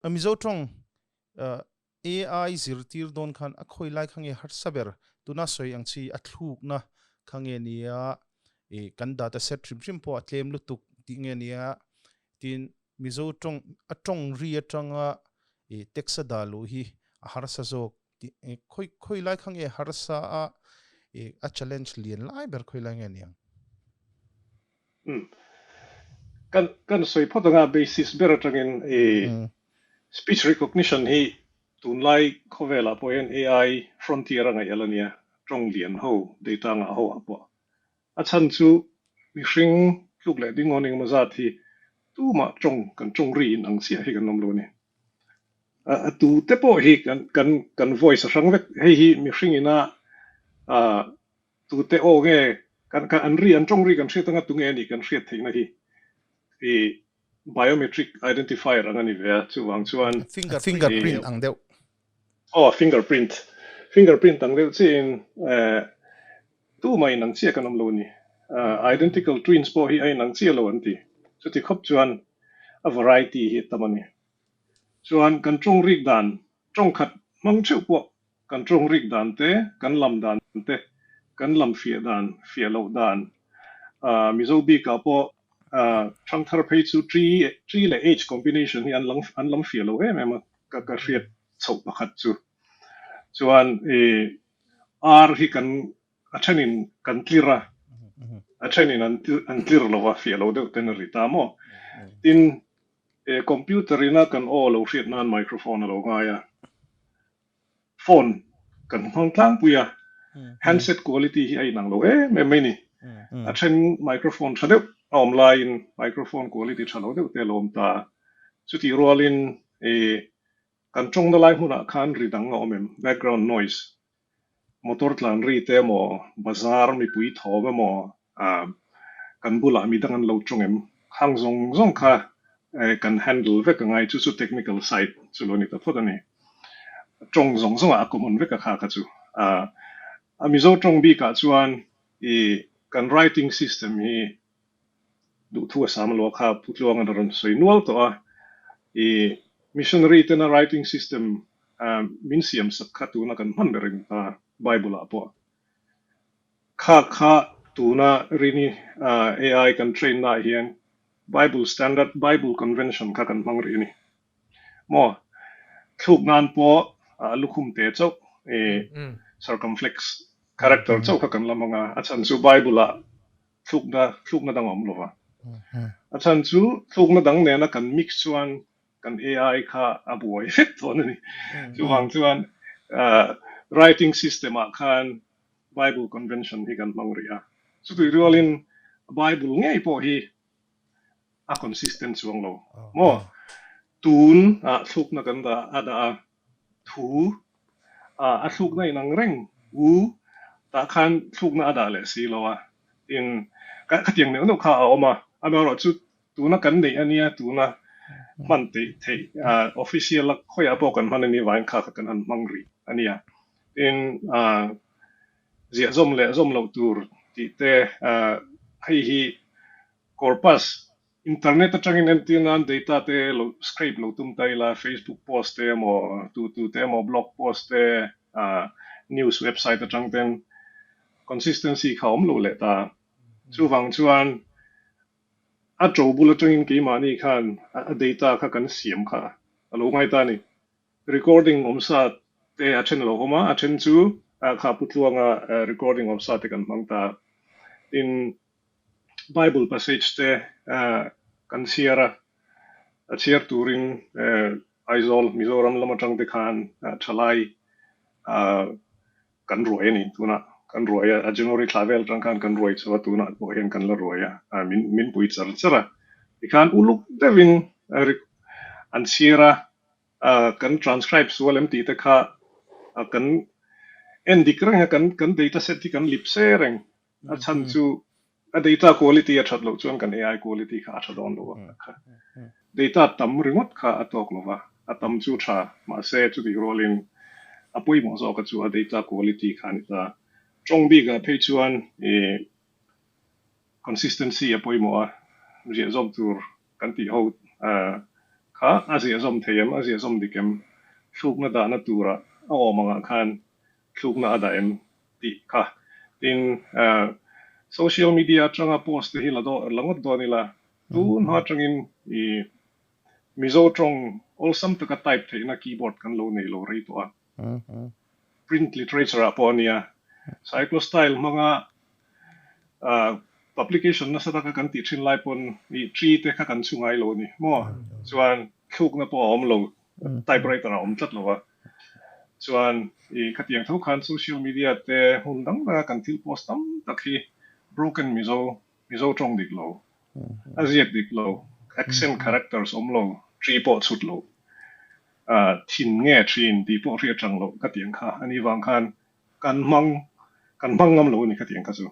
mizo tong AI zirtir don khan akhoi lai khange har saber tuna soi angchi athluk na khange nia kan data set trim po atlem lutuk tinge nia tin mizo tong atong ri atanga teksa dalu hi har sa jok khoi lai khange har sa a challenge lien lai ber khoi lai nge nia kan soi photanga basis ber atangin speech recognition hi tunlai khovela poen AI frontier anga yalania trong lian ho data nga ho apo achan chu mihring tluk le ding oning mazat hi tu ma trong kan trong ri in ang sia hi kan nom lo ni tu te po hi kan voice rang vek hi mihring ina tu te o nge kan an ri an trong ri kan hriat anga tu nge ni kan hriat theina hi biometric identifier angani ve chuwang chuan fingerprint ang deuh fingerprint ang deuh chin tu mai nang chia kanom lo ni identical twins po hi ai nang chia lo anti chuti khop chuan a variety hi tamani chuan kan chung rik dan chung khat mang cheu po kan chung rik dan te kan lam dan te kan lam fia lo dan mizo bi ka po chang thar phei chu 3 le h combination hi an lam fia lo em ka riat chho pakhat chu chuan r hi kan achanin kan clear achanin an clear lo wa fia lo de ten rita mo tin computer ina kan all lo riat nan microphone lo nga ya phone kan hong tlang puya handset quality hi ai nang lo me ni achan microphone thade online microphone quality thalo de te lom ta chuti rolin kan chong da lai huna khan ri dang omem background noise motor tlan ri te mo bazar mi pui thoga mo kan bula mi dangan lo chongem hang zong kha kan handle ve ka ngai chu technical side chuloni ta phodani chong zong a common ve ka kha ka chu mizo chong bi ka chuan kan writing system hi du thu sam lo kha putluang an ron soi nual to missionary tena writing system min siam sak khatu na kan man berin bible apo kha tu na rini AI kan train na hian bible standard bible convention kha kan mang ri ni mo thuk nan po lukhum te chok circumflex character chok kha kan lamanga achan chu bible thuk na dang om lo wa achan chu thuk na dang ne na kan mix chuan kan AI kha abuai fet to ni chuan writing system a khan bible convention hi kan mangria chu tu rolin bible ngai po hi a consistent chuang lo mo tun thuk na kan da ada thu a thuk na inang reng u ta khan thuk na ada le si lo in ka tiang ne no kha oma amaro chu tu na kan nei ania tu na man te official la khoya po kan man ni wain kha kan han mangri ania in zia zom lo tur ti te hi corpus internet atangin antinan data te lo scrape lo tum tai la Facebook post te mo tu te mo blog post te news website atang ten consistency khom lo le ta chuwang chuan a to bulletin ki mani khan a data kha kan siam kha alo ngai ta ni recording omsa te a chen lo homa a chen chu kha putluanga recording omsa te kan mangta in bible passage te kan siara a chiar turin aizol mizoram lamatang te khan thalai kan roi ni tuna kan roya a january travel tang kan roi chawa tuna bo hen kan la roya min pui chara ikan uluk devin an sira kan transcribe sualem ti te kha kan endikrang kan data set ti kan lipsereng a chan chu a data quality a thatlo chuan kan AI quality kha thadon lo kha data tam ringot kha atok lova atam chu tha ma se chu di rolling apoi mo zo ka chu a data quality kha ni ta trong bi ga phe chuan consistency apoi mo ria zom tur kan ti ho kha asia som theyam asia som dikem thuk na da na tura aw manga khan thuk na adaem ti kha tin social media changa post hi la do langot do ni la tu na changin I mizo trong olsam to ka type the na keyboard kan lo nei lo ri to print literature aponia cyclostyle mga publication na sa ka kan ti thin lai pon ni tree te kha kan chungai lo ni mo chuan thuk na po om lo typewriter om tat lo wa chuan I khatiang tho khan social media te hundang na kan thil post tam takhi broken mizo trong dik lo aziak dik lo accent characters om lo tree po chut lo thin nge thin ti po ria chang lo khatiang kha ani wang khan kan mang ngam lo ni khatiang kha chu